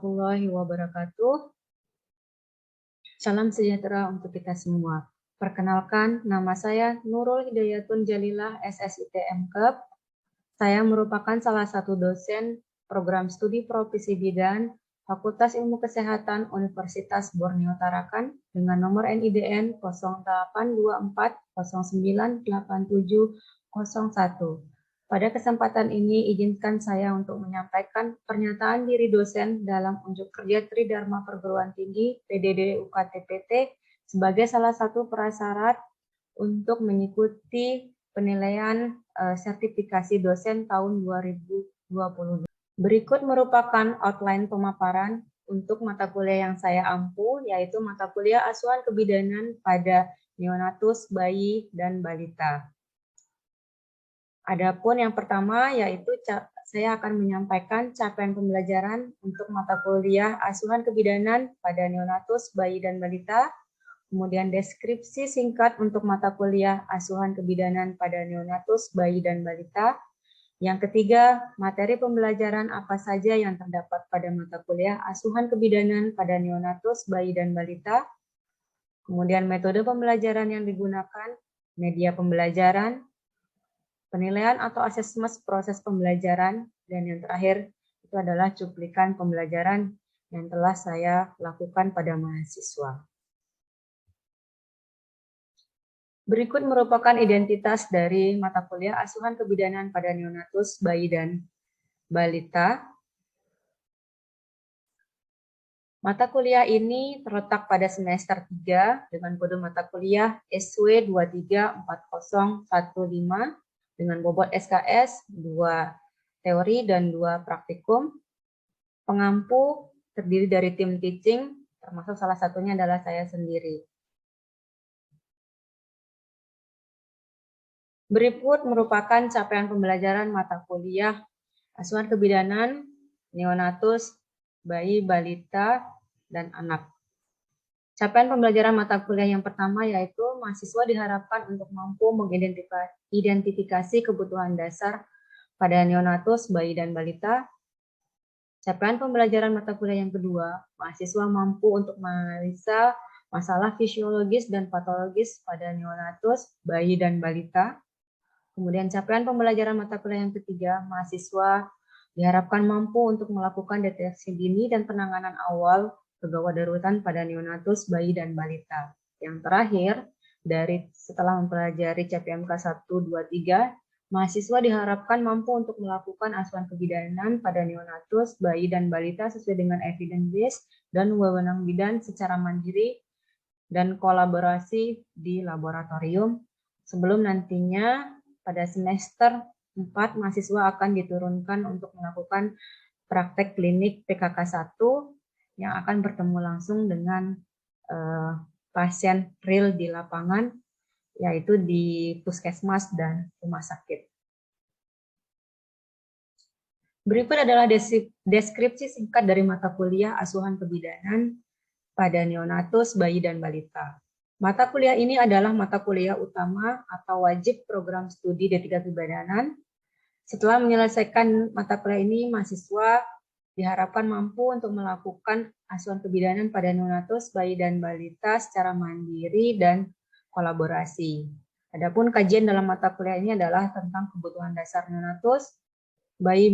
warahmatullahi wabarakatuh. Salam sejahtera untuk kita semua. Perkenalkan, nama saya Nurul Hidayatun Jalilah, SSIT MKEP. Saya merupakan salah satu dosen program studi Profesi Bidan Fakultas Ilmu Kesehatan Universitas Borneo Tarakan dengan nomor NIDN 0824098701. Pada kesempatan ini, izinkan saya untuk menyampaikan pernyataan diri dosen dalam unjuk kerja Tridharma Perguruan Tinggi PDD UKT-PT sebagai salah satu prasyarat untuk mengikuti penilaian sertifikasi dosen tahun 2022. Berikut merupakan outline pemaparan untuk mata kuliah yang saya ampu, yaitu mata kuliah asuhan kebidanan pada neonatus, bayi, dan balita. Adapun yang pertama yaitu saya akan menyampaikan capaian pembelajaran untuk mata kuliah asuhan kebidanan pada neonatus, bayi, dan balita. Kemudian deskripsi singkat untuk mata kuliah asuhan kebidanan pada neonatus, bayi, dan balita. Yang ketiga, materi pembelajaran apa saja yang terdapat pada mata kuliah asuhan kebidanan pada neonatus, bayi, dan balita. Kemudian metode pembelajaran yang digunakan, media pembelajaran, penilaian atau asesmen proses pembelajaran, dan yang terakhir itu adalah cuplikan pembelajaran yang telah saya lakukan pada mahasiswa. Berikut merupakan identitas dari mata kuliah asuhan kebidanan pada neonatus, bayi, dan balita. Mata kuliah ini terletak pada semester 3 dengan kode mata kuliah SW 234015 dengan bobot SKS 2 teori dan 2 praktikum. Pengampu terdiri dari tim teaching, termasuk salah satunya adalah saya sendiri. Berikut merupakan capaian pembelajaran mata kuliah asuhan kebidanan, neonatus, bayi, balita, dan anak. Capaian pembelajaran mata kuliah yang pertama yaitu mahasiswa diharapkan untuk mampu mengidentifikasi kebutuhan dasar pada neonatus, bayi, dan balita. Capaian pembelajaran mata kuliah yang kedua, mahasiswa mampu untuk menganalisa masalah fisiologis dan patologis pada neonatus, bayi, dan balita. Kemudian capaian pembelajaran mata kuliah yang ketiga, mahasiswa diharapkan mampu untuk melakukan deteksi dini dan penanganan awal kegawat daruratan pada neonatus, bayi, dan balita. Yang terakhir, setelah mempelajari CPMK 1, 2, 3, mahasiswa diharapkan mampu untuk melakukan asuhan kebidanan pada neonatus, bayi, dan balita sesuai dengan evidence base dan wewenang bidan secara mandiri dan kolaborasi di laboratorium sebelum nantinya pada semester 4 mahasiswa akan diturunkan untuk melakukan praktek klinik PKK 1 yang akan bertemu langsung dengan pasien real di lapangan, yaitu di puskesmas dan rumah sakit. Berikut adalah deskripsi singkat dari mata kuliah asuhan kebidanan pada neonatus, bayi, dan balita. Mata kuliah ini adalah mata kuliah utama atau wajib program studi D3 Kebidanan. Setelah menyelesaikan mata kuliah ini, mahasiswa diharapkan mampu untuk melakukan asuhan kebidanan pada neonatus, bayi, dan balita secara mandiri dan kolaborasi. Adapun kajian dalam mata kuliah ini adalah tentang kebutuhan dasar neonatus, bayi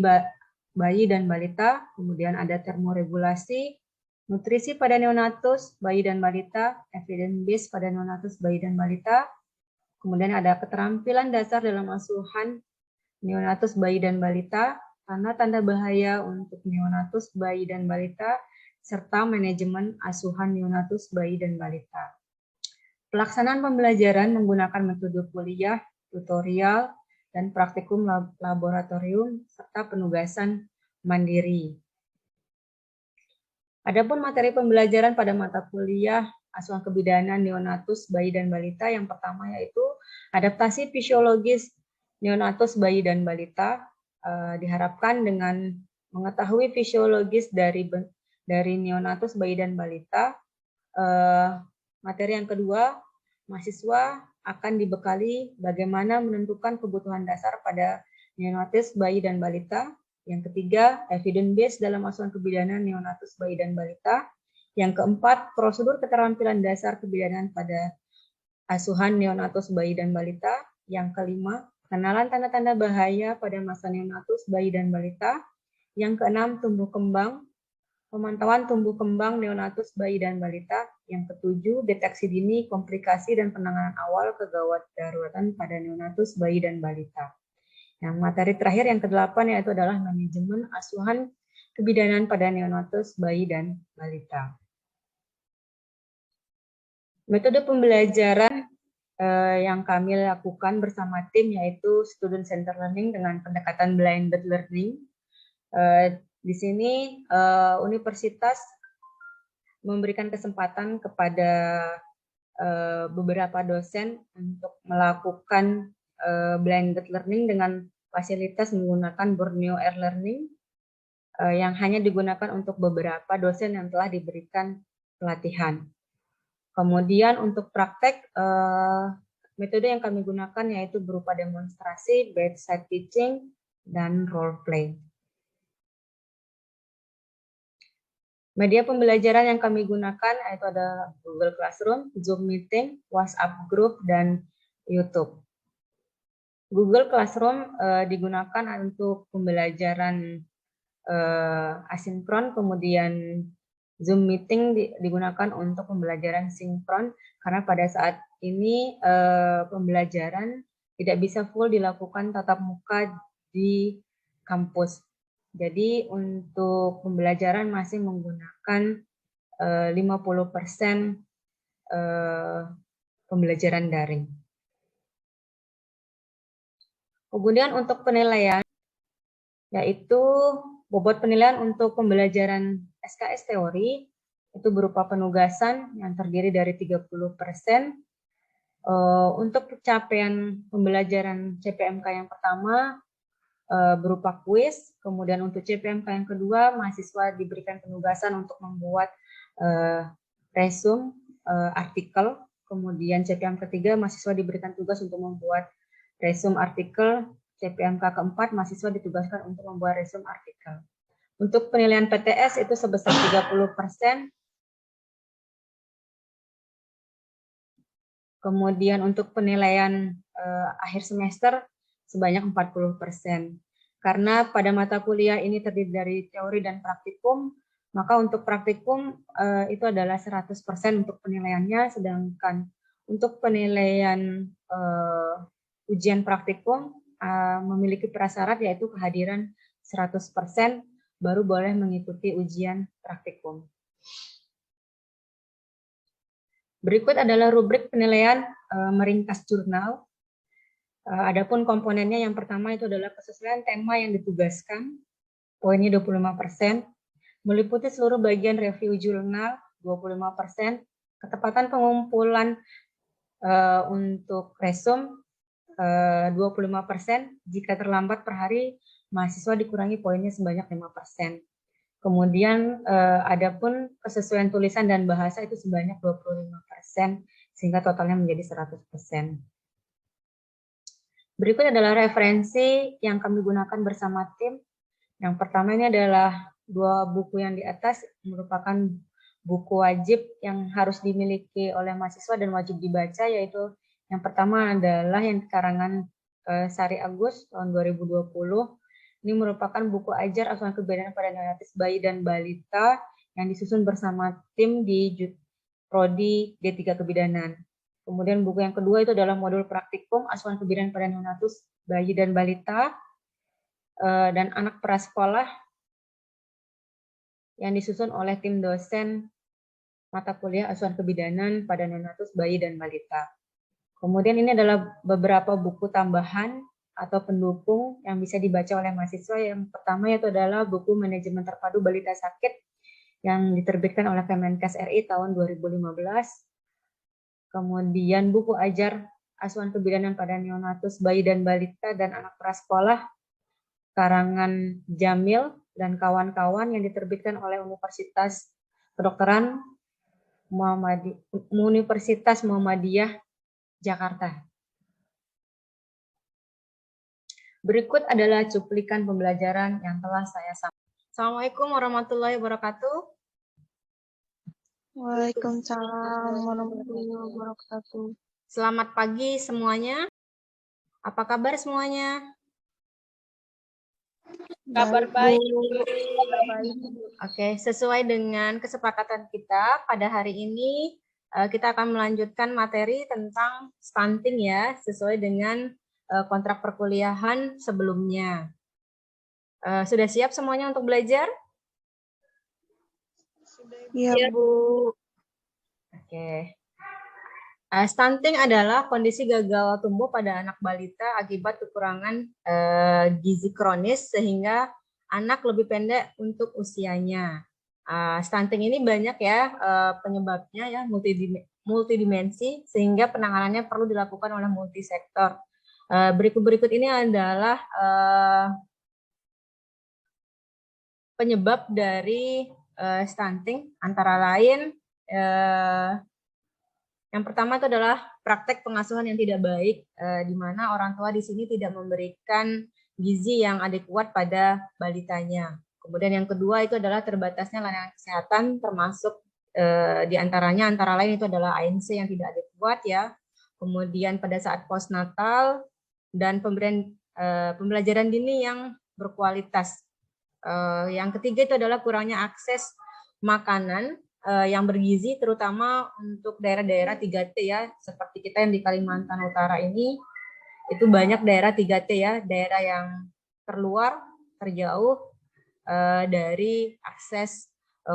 dan balita, kemudian ada termoregulasi, nutrisi pada neonatus, bayi, dan balita, evidence base pada neonatus, bayi, dan balita, kemudian ada keterampilan dasar dalam asuhan neonatus, bayi, dan balita, tanda-tanda bahaya untuk neonatus, bayi, dan balita, serta manajemen asuhan neonatus, bayi, dan balita. Pelaksanaan pembelajaran menggunakan metode kuliah, tutorial, dan praktikum laboratorium, serta penugasan mandiri. Adapun materi pembelajaran pada mata kuliah asuhan kebidanan neonatus, bayi, dan balita, yang pertama yaitu adaptasi fisiologis neonatus, bayi, dan balita. Diharapkan dengan mengetahui fisiologis dari neonatus, bayi, dan balita. Materi yang kedua, mahasiswa akan dibekali bagaimana menentukan kebutuhan dasar pada neonatus, bayi, dan balita. Yang ketiga, evidence base dalam asuhan kebidanan neonatus bayi dan balita. Yang keempat, prosedur keterampilan dasar kebidanan pada asuhan neonatus bayi dan balita. Yang kelima, pengenalan tanda-tanda bahaya pada masa neonatus bayi dan balita. Yang keenam, tumbuh kembang, pemantauan tumbuh kembang neonatus bayi dan balita. Yang ketujuh, deteksi dini, komplikasi, dan penanganan awal kegawat daruratan pada neonatus bayi dan balita. Yang materi terakhir yang kedelapan yaitu adalah manajemen asuhan kebidanan pada neonatus bayi dan balita. Metode pembelajaran yang kami lakukan bersama tim yaitu student center learning dengan pendekatan blended learning. Di sini universitas memberikan kesempatan kepada beberapa dosen untuk melakukan blended learning dengan fasilitas menggunakan Borneo Air Learning yang hanya digunakan untuk beberapa dosen yang telah diberikan pelatihan. Kemudian untuk praktek, metode yang kami gunakan yaitu berupa demonstrasi, bedside teaching, dan role play. Media pembelajaran yang kami gunakan yaitu ada Google Classroom, Zoom Meeting, WhatsApp Group, dan YouTube. Google Classroom digunakan untuk pembelajaran asinkron, kemudian Zoom Meeting digunakan untuk pembelajaran sinkron, karena pada saat ini pembelajaran tidak bisa full dilakukan tatap muka di kampus. Jadi untuk pembelajaran masih menggunakan 50% pembelajaran daring. Kemudian untuk penilaian, yaitu bobot penilaian untuk pembelajaran SKS teori, itu berupa penugasan yang terdiri dari 30%. Untuk capaian pembelajaran CPMK yang pertama, berupa kuis, kemudian untuk CPMK yang kedua, mahasiswa diberikan penugasan untuk membuat resume artikel, kemudian CPMK ketiga, mahasiswa diberikan tugas untuk membuat resume artikel, CPMK keempat, mahasiswa ditugaskan untuk membuat resume artikel. Untuk penilaian PTS itu sebesar 30%. Kemudian untuk penilaian akhir semester sebanyak 40%. Karena pada mata kuliah ini terdiri dari teori dan praktikum, maka untuk praktikum itu adalah 100% untuk penilaiannya, sedangkan untuk penilaian ujian praktikum memiliki prasyarat yaitu kehadiran 100% baru boleh mengikuti ujian praktikum. Berikut adalah rubrik penilaian meringkas jurnal. Adapun komponennya yang pertama itu adalah kesesuaian tema yang ditugaskan, poinnya 25%, meliputi seluruh bagian review jurnal 25%, ketepatan pengumpulan untuk resume 25%, jika terlambat per hari mahasiswa dikurangi poinnya sebanyak 5%. Kemudian adapun kesesuaian tulisan dan bahasa itu sebanyak 25%, sehingga totalnya menjadi 100%. Berikut adalah referensi yang kami gunakan bersama tim. Yang pertama ini adalah 2 buku yang di atas, merupakan buku wajib yang harus dimiliki oleh mahasiswa dan wajib dibaca, yaitu yang pertama adalah yang karangan Sari Agus tahun 2020. Ini merupakan buku ajar asuhan kebidanan pada neonatus bayi dan balita yang disusun bersama tim di Prodi D3 Kebidanan. Kemudian buku yang kedua itu adalah modul praktikum asuhan kebidanan pada neonatus bayi dan balita dan anak prasekolah yang disusun oleh tim dosen mata kuliah asuhan kebidanan pada neonatus bayi dan balita. Kemudian ini adalah beberapa buku tambahan atau pendukung yang bisa dibaca oleh mahasiswa. Yang pertama yaitu adalah buku Manajemen Terpadu Balita Sakit yang diterbitkan oleh Kemenkes RI tahun 2015. Kemudian buku ajar asuhan kebidanan pada neonatus bayi dan balita dan anak prasekolah karangan Jamil dan kawan-kawan yang diterbitkan oleh Universitas Kedokteran Universitas Muhammadiyah Jakarta. Berikut adalah cuplikan pembelajaran yang telah saya sampaikan. Assalamualaikum warahmatullahi wabarakatuh. Waalaikumsalam warahmatullahi wabarakatuh. Selamat pagi semuanya. Apa kabar semuanya? Kabar baik. Oke, sesuai dengan kesepakatan kita pada hari ini, kita akan melanjutkan materi tentang stunting ya, sesuai dengan kontrak perkuliahan sebelumnya. Sudah siap semuanya untuk belajar? Iya, Bu. Oke. Stunting adalah kondisi gagal tumbuh pada anak balita akibat kekurangan gizi kronis sehingga anak lebih pendek untuk usianya. Stunting ini banyak ya penyebabnya ya, multidimensi sehingga penanganannya perlu dilakukan oleh multisektor. Berikut ini adalah penyebab dari stunting, antara lain yang pertama itu adalah praktek pengasuhan yang tidak baik, di mana orang tua di sini tidak memberikan gizi yang adekuat pada balitanya. Kemudian yang kedua itu adalah terbatasnya layanan kesehatan, termasuk di antaranya antara lain itu adalah ANC yang tidak adekuat ya. Kemudian pada saat postnatal dan pemberian pembelajaran dini yang berkualitas. Yang ketiga itu adalah kurangnya akses makanan yang bergizi, terutama untuk daerah-daerah 3T ya, seperti kita yang di Kalimantan Utara ini, itu banyak daerah 3T ya, daerah yang terluar, terjauh dari akses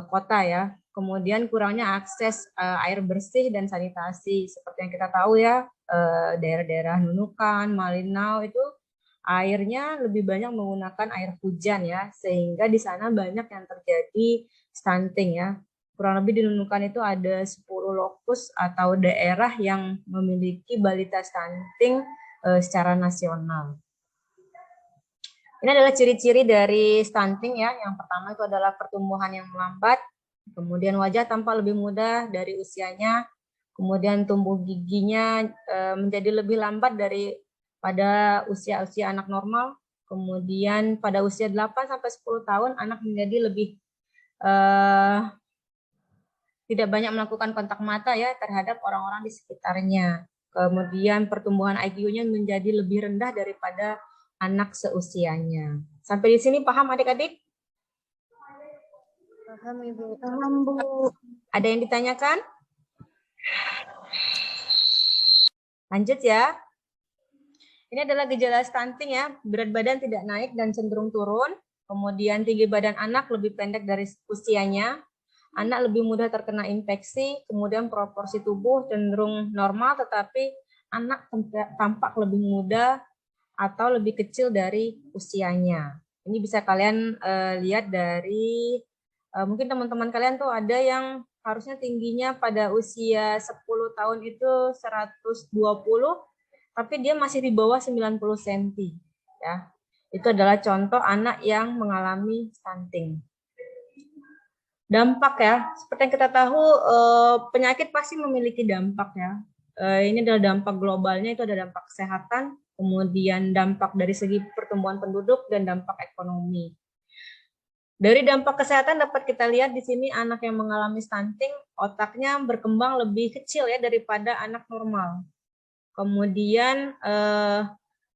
kota ya. Kemudian kurangnya akses air bersih dan sanitasi, seperti yang kita tahu ya, daerah-daerah Nunukan, Malinau itu airnya lebih banyak menggunakan air hujan ya, sehingga di sana banyak yang terjadi stunting ya. Kurang lebih di Nunukan itu ada 10 lokus atau daerah yang memiliki balita stunting secara nasional. Ini adalah ciri-ciri dari stunting ya. Yang pertama itu adalah pertumbuhan yang melambat, kemudian wajah tampak lebih muda dari usianya, kemudian tumbuh giginya menjadi lebih lambat daripada usia anak normal, kemudian pada usia 8 sampai 10 tahun anak menjadi lebih tidak banyak melakukan kontak mata ya terhadap orang-orang di sekitarnya. Kemudian pertumbuhan IQ-nya menjadi lebih rendah daripada anak seusianya. Sampai di sini paham adik-adik? Paham, Ibu. Paham, Bu. Ada yang ditanyakan? Lanjut ya. Ini adalah gejala stunting ya, berat badan tidak naik dan cenderung turun. Kemudian tinggi badan anak lebih pendek dari usianya. Anak lebih mudah terkena infeksi, kemudian proporsi tubuh cenderung normal, tetapi anak tampak lebih muda atau lebih kecil dari usianya. Ini bisa kalian lihat dari, mungkin teman-teman kalian tuh ada yang harusnya tingginya pada usia 10 tahun itu 120, tapi dia masih di bawah 90 cm. Ya. Itu adalah contoh anak yang mengalami stunting. Dampak ya, seperti yang kita tahu penyakit pasti memiliki dampak ya. Ini adalah dampak globalnya, itu ada dampak kesehatan, kemudian dampak dari segi pertumbuhan penduduk dan dampak ekonomi. Dari dampak kesehatan dapat kita lihat di sini anak yang mengalami stunting otaknya berkembang lebih kecil ya daripada anak normal. Kemudian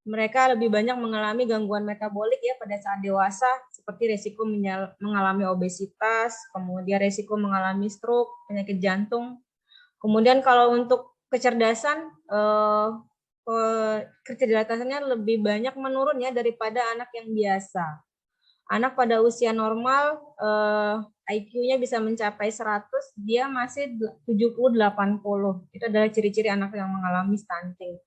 mereka lebih banyak mengalami gangguan metabolik ya pada saat dewasa, seperti resiko mengalami obesitas, kemudian resiko mengalami stroke, penyakit jantung. Kemudian kalau untuk kecerdasan, kecerdasannya lebih banyak menurun ya daripada anak yang biasa. Anak pada usia normal IQ-nya bisa mencapai 100, dia masih 70-80. Itu adalah ciri-ciri anak yang mengalami stunting.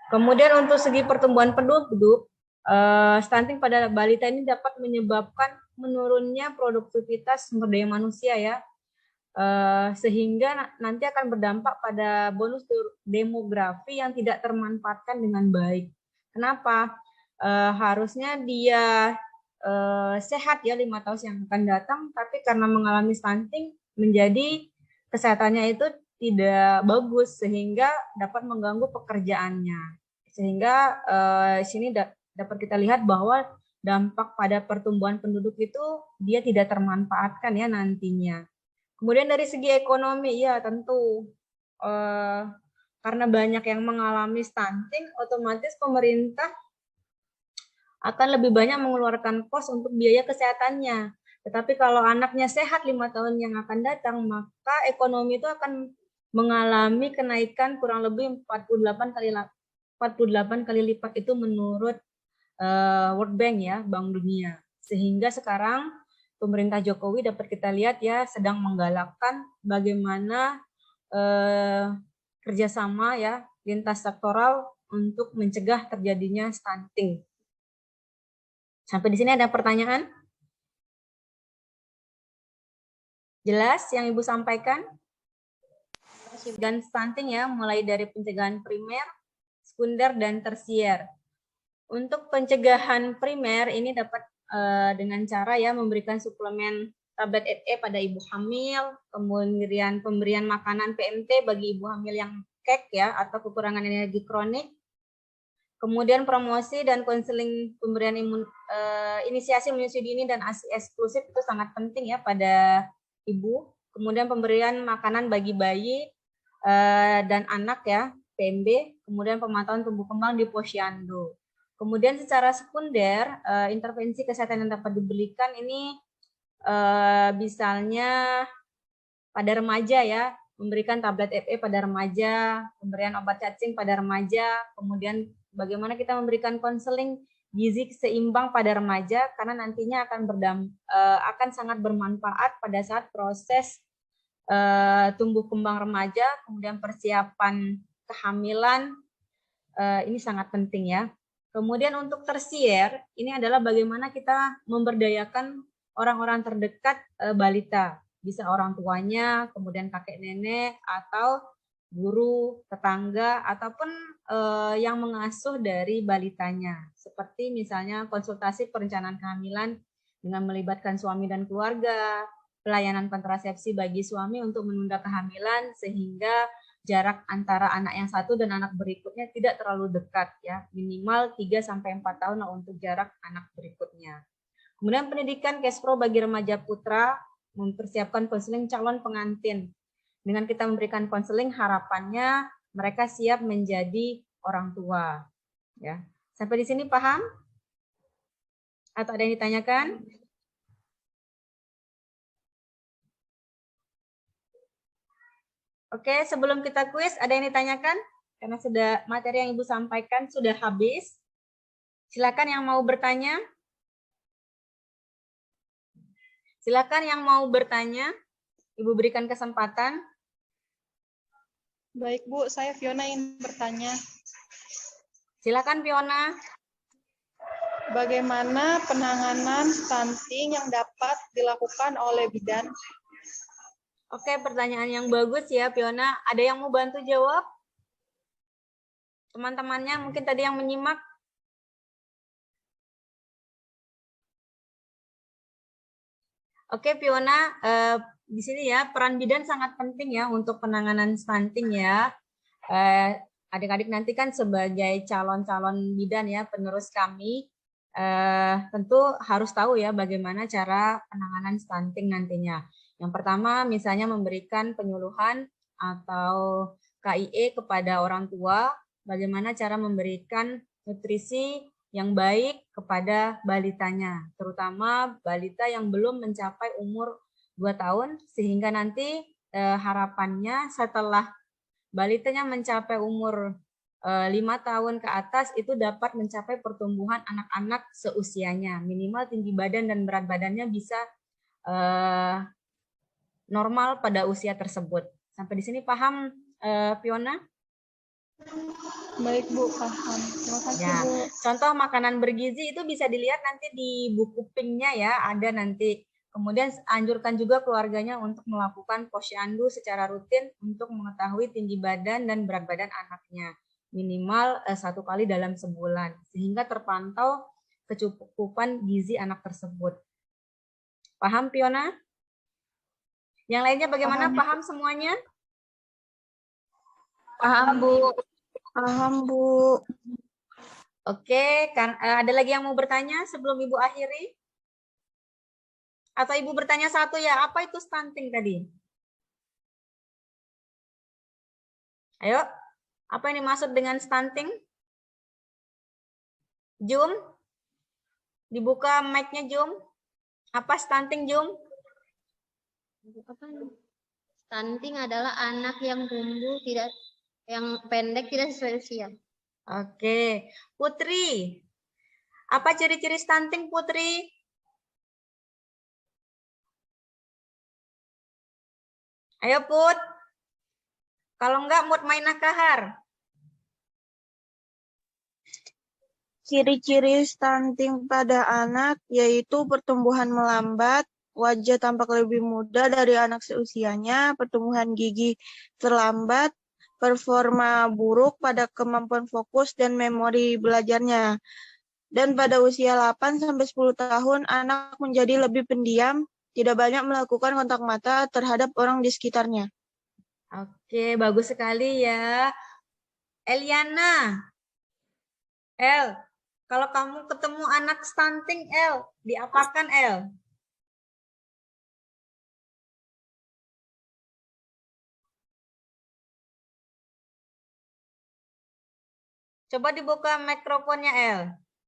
Kemudian untuk segi pertumbuhan penduduk, stunting pada balita ini dapat menyebabkan menurunnya produktivitas sumber daya manusia ya, sehingga nanti akan berdampak pada bonus demografi yang tidak termanfaatkan dengan baik. Kenapa? Harusnya dia sehat ya 5 tahun yang akan datang, tapi karena mengalami stunting menjadi kesehatannya itu tidak bagus sehingga dapat mengganggu pekerjaannya. Sehingga sini dapat kita lihat bahwa dampak pada pertumbuhan penduduk itu dia tidak termanfaatkan ya nantinya. Kemudian dari segi ekonomi, ya tentu karena banyak yang mengalami stunting, otomatis pemerintah akan lebih banyak mengeluarkan kos untuk biaya kesehatannya. Tetapi kalau anaknya sehat 5 tahun yang akan datang, maka ekonomi itu akan mengalami kenaikan kurang lebih 48 kali lipat itu menurut World Bank ya, Bank Dunia. Sehingga sekarang pemerintah Jokowi dapat kita lihat ya sedang menggalakkan bagaimana kerjasama ya lintas sektoral untuk mencegah terjadinya stunting. Sampai di sini ada pertanyaan? Jelas yang Ibu sampaikan? Dan stunting ya, mulai dari pencegahan primer, sekunder, dan tersier. Untuk pencegahan primer ini dapat dengan cara ya memberikan suplemen tablet EE pada ibu hamil, kemudian pemberian makanan PMT bagi ibu hamil yang kek ya atau kekurangan energi kronik. Kemudian promosi dan konseling pemberian inisiasi menyusui dini dan ASI eksklusif itu sangat penting ya pada ibu. Kemudian pemberian makanan bagi bayi dan anak ya, PMB. Kemudian pemantauan tumbuh kembang di posyandu. Kemudian secara sekunder, intervensi kesehatan yang dapat diberikan ini misalnya pada remaja ya, memberikan tablet FE pada remaja, pemberian obat cacing pada remaja, kemudian bagaimana kita memberikan konseling gizi seimbang pada remaja karena nantinya akan sangat bermanfaat pada saat proses tumbuh kembang remaja, kemudian persiapan kehamilan, ini sangat penting ya. Kemudian untuk tersier, ini adalah bagaimana kita memberdayakan orang-orang terdekat balita. Bisa orang tuanya, kemudian kakek nenek, atau guru, tetangga, ataupun yang mengasuh dari balitanya. Seperti misalnya konsultasi perencanaan kehamilan dengan melibatkan suami dan keluarga, pelayanan kontrasepsi bagi suami untuk menunda kehamilan, sehingga jarak antara anak yang satu dan anak berikutnya tidak terlalu dekat ya, minimal 3-4 tahun lah untuk jarak anak berikutnya. Kemudian pendidikan Kespro bagi remaja putra, mempersiapkan konseling calon pengantin. Dengan kita memberikan konseling, harapannya mereka siap menjadi orang tua. Ya, sampai di sini paham? Atau ada yang ditanyakan? Oke, sebelum kita kuis, ada yang ditanyakan? Karena sudah materi yang Ibu sampaikan sudah habis. Silakan yang mau bertanya. Silakan yang mau bertanya. Ibu berikan kesempatan. Baik, Bu. Saya Fiona ingin bertanya. Silakan, Fiona. Bagaimana penanganan stunting yang dapat dilakukan oleh bidan? Oke, pertanyaan yang bagus ya, Fiona. Ada yang mau bantu jawab? Teman-temannya mungkin tadi yang menyimak. Oke, Fiona, di sini ya peran bidan sangat penting ya untuk penanganan stunting ya. Adik-adik nanti kan sebagai calon-calon bidan ya, penerus kami, tentu harus tahu ya bagaimana cara penanganan stunting nantinya. Yang pertama misalnya memberikan penyuluhan atau KIE kepada orang tua, bagaimana cara memberikan nutrisi yang baik kepada balitanya, terutama balita yang belum mencapai umur 2 tahun, sehingga nanti harapannya setelah balitanya mencapai umur 5 tahun ke atas itu dapat mencapai pertumbuhan anak-anak seusianya, minimal tinggi badan dan berat badannya bisa normal pada usia tersebut. Sampai di sini paham, Fiona? Baik, Bu. Paham. Terima kasih, Ya, Bu. contoh makanan bergizi itu bisa dilihat nanti di buku pinknya ya, ada nanti. Kemudian anjurkan juga keluarganya untuk melakukan posyandu secara rutin untuk mengetahui tinggi badan dan berat badan anaknya. Minimal 1 kali dalam sebulan, sehingga terpantau kecukupan gizi anak tersebut. Paham, Fiona? Yang lainnya bagaimana? Paham semuanya? Paham, Bu. Paham, Bu. Oke, kan ada lagi yang mau bertanya sebelum Ibu akhiri? Atau Ibu bertanya satu ya, apa itu stunting tadi? Ayo, apa yang dimaksud dengan stunting? Jum, dibuka mic-nya Jum. Apa stunting Jum? Stunting adalah anak yang tumbuh yang pendek tidak sesuai usia. Oke, Putri. Apa ciri-ciri stunting Putri? Ayo Put. Kalau enggak mood main nakahar. Ciri-ciri stunting pada anak yaitu pertumbuhan melambat, wajah tampak lebih muda dari anak seusianya, pertumbuhan gigi terlambat, performa buruk pada kemampuan fokus dan memori belajarnya. Dan pada usia 8-10 tahun, anak menjadi lebih pendiam, tidak banyak melakukan kontak mata terhadap orang di sekitarnya. Oke, bagus sekali ya. Eliana. El, kalau kamu ketemu anak stunting, El, diapakan El? Coba dibuka mikrofonnya El.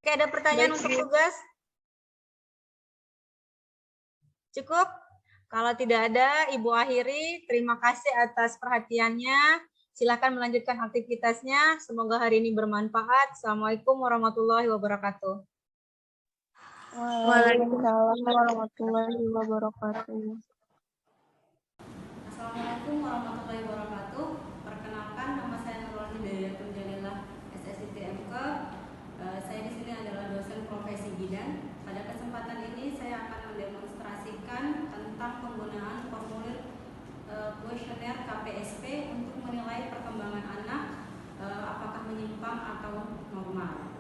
Oke, ada pertanyaan Baik, untuk Bu. tugas? Cukup? Kalau tidak ada, Ibu akhiri. Terima kasih atas perhatiannya. Silakan melanjutkan aktivitasnya. Semoga hari ini bermanfaat. Assalamualaikum warahmatullahi wabarakatuh. Waalaikumsalam warahmatullahi wabarakatuh. Assalamualaikum warahmatullahi wabarakatuh. Perkenalkan, nama saya Nurul Hidayatul Jalillah, SSITMK. Saya di sini adalah dosen profesi bidan. Pada kesempatan ini saya akan mendemonstrasikan tentang penggunaan formulir kuesioner KPSP untuk menilai perkembangan anak, apakah menyimpang atau normal.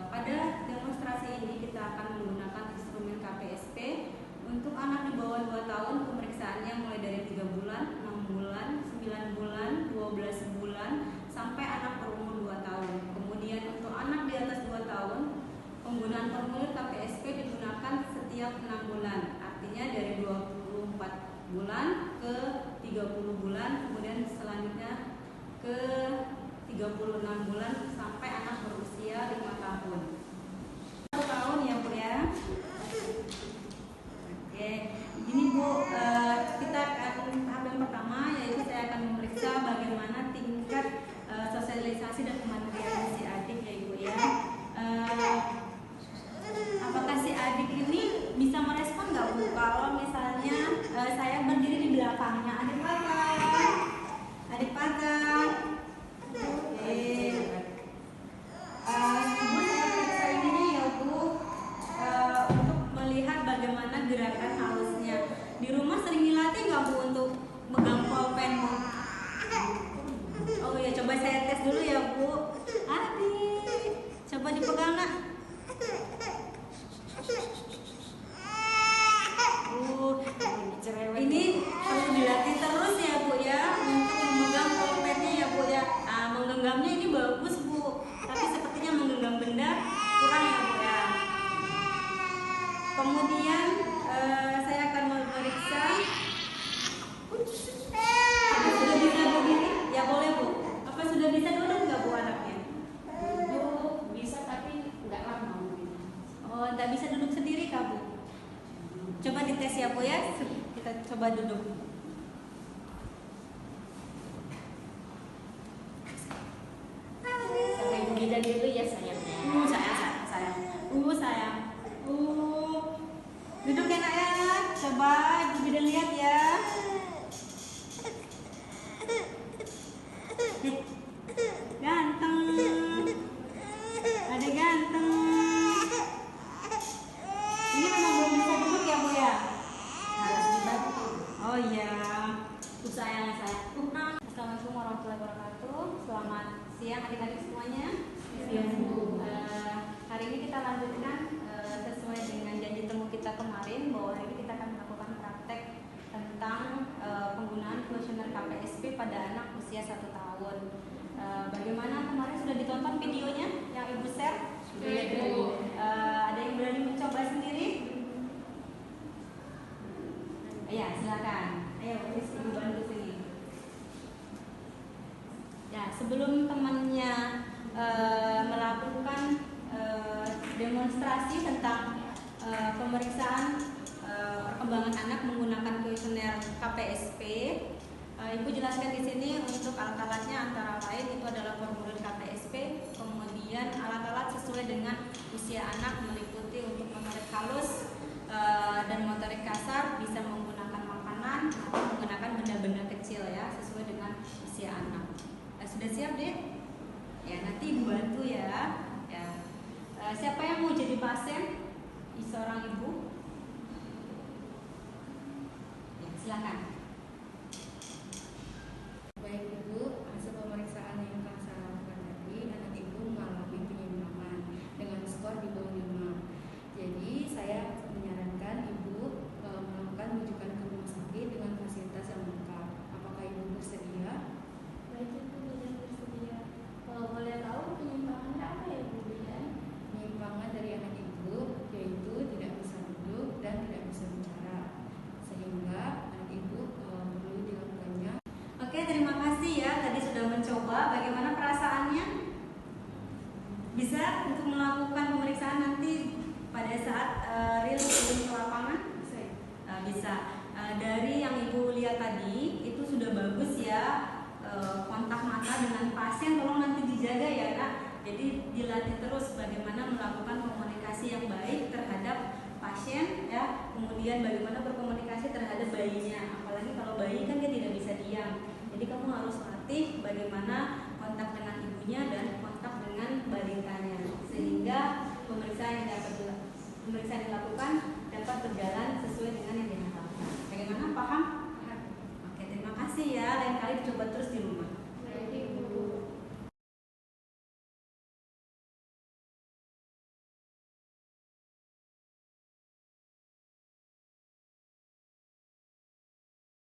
Pada demonstrasi ini kita akan menggunakan instrumen KPSP. Untuk anak di bawah 2 tahun, pemeriksaannya mulai dari 3 bulan, 6 bulan, 9 bulan, 12 bulan, sampai anak berumur 2 tahun. Kemudian untuk anak di atas 2 tahun, penggunaan formulir KPSP digunakan setiap 6 bulan. Artinya dari 24 bulan ke 30 bulan, kemudian selanjutnya ke 36 bulan sampai anak berusia 5 tahun. 1 tahun ya Bu ya. Oke, ini Bu, kita akan tahap yang pertama, yaitu saya akan memeriksa bagaimana tingkat sosialisasi dan kemandirian si adik ya Ibu ya. Apakah si adik ini bisa merespon nggak Bu kalau misalnya saya berdiri di belakangnya? Adik pakai, adik pakai. Oke. Bu, saya periksa ini ya Bu, untuk melihat bagaimana gerakan halusnya. Di rumah sering dilatih nggak Bu untuk megang pulpen Bu? Oh ya, coba saya tes dulu ya Bu. Adik, coba dipegang nak. Ini perlu dilatih terus ya Bu ya, untuk memegang pulpennya ya Bu ya. Menggenggamnya ini bagus Bu, tapi sepertinya menggenggam benda kurang ya Bu ya. Kemudian saya akan memeriksa. Apa sudah bisa berdiri? Ya boleh Bu. Apa sudah bisa duduk nggak Bu anaknya? Duduk bisa tapi nggak lama mungkin. Oh, nggak bisa duduk sendiri Kak Bu? Coba dites ya Bu ya. Kita coba duduk. Sampai bidan dulu ya sayangnya. Sayang. Sayang. Duduk ya nak ya. Coba Ibu bidan lihat ya. Ganteng. Ada ganteng. Ini memang belum bisa duduk ya Bu ya? Harus dibantu. Oh iya. Sayang. Assalamualaikum warahmatullahi wabarakatuh. Selamat siang adik-adik semuanya. Siang, Bu. Hari ini kita lanjutkan sesuai dengan janji temu kita kemarin, bahwa hari ini kita akan melakukan praktek tentang penggunaan kuesioner KPSP pada anak usia 1 tahun. Bagaimana kemarin sudah ditonton videonya yang Ibu share? Ada yang berani mencoba sendiri? Ya, silakan. Ayo, Ibu bantu sini. Ya, sebelum temannya melakukan demonstrasi tentang pemeriksaan perkembangan anak menggunakan kuesioner KPSP, Ibu jelaskan di sini untuk alat-alatnya antara lain itu adalah formulir KPSP, kemudian alat-alat sesuai dengan usia anak meliputi untuk motorik halus dan motorik kasar, bisa menggunakan makanan atau menggunakan benda-benda kecil ya sesuai dengan usia anak. Sudah siap, Dek? Ya, nanti Ibu bantu ya. Siapa yang mau jadi pasien? Seorang ibu. Ya, silakan. Baik Ibu, hasil pemeriksaan yang telah saya lakukan tadi, anak Ibu mengalami penyimpangan dengan skor di bawah 5. Jadi saya menyarankan Ibu melakukan rujukan ke rumah sakit dengan fasilitas yang lengkap. Apakah Ibu bersedia? Baik Ibu, tidak bersedia. Kalau boleh tahu penyimpangannya apa ya Bu Bidan? Penyimpangan dari anak Ibu yaitu tidak bisa duduk dan tidak bisa bicara, sehingga anak Ibu perlu dilakukannya. Oke, terima kasih ya. Tadi sudah mencoba. Bagaimana perasaannya? Bisa untuk melakukan pemeriksaan nanti pada saat real turun ke lapangan? Bisa. Dari yang Ibu lihat tadi itu sudah bagus ya. Kontak mata dengan pasien tolong nanti dijaga ya Kak. Jadi dilatih terus bagaimana melakukan komunikasi yang baik terhadap pasien ya, kemudian bagaimana berkomunikasi terhadap bayinya. Apalagi kalau bayi kan dia tidak bisa diam. Jadi kamu harus latih bagaimana kontak dengan ibunya dan kontak dengan balitanya sehingga pemeriksaan yang dilakukan dapat berjalan sesuai dengan yang diharapkan. Bagaimana, paham? Oke, terima kasih ya. Lain kali dicoba terus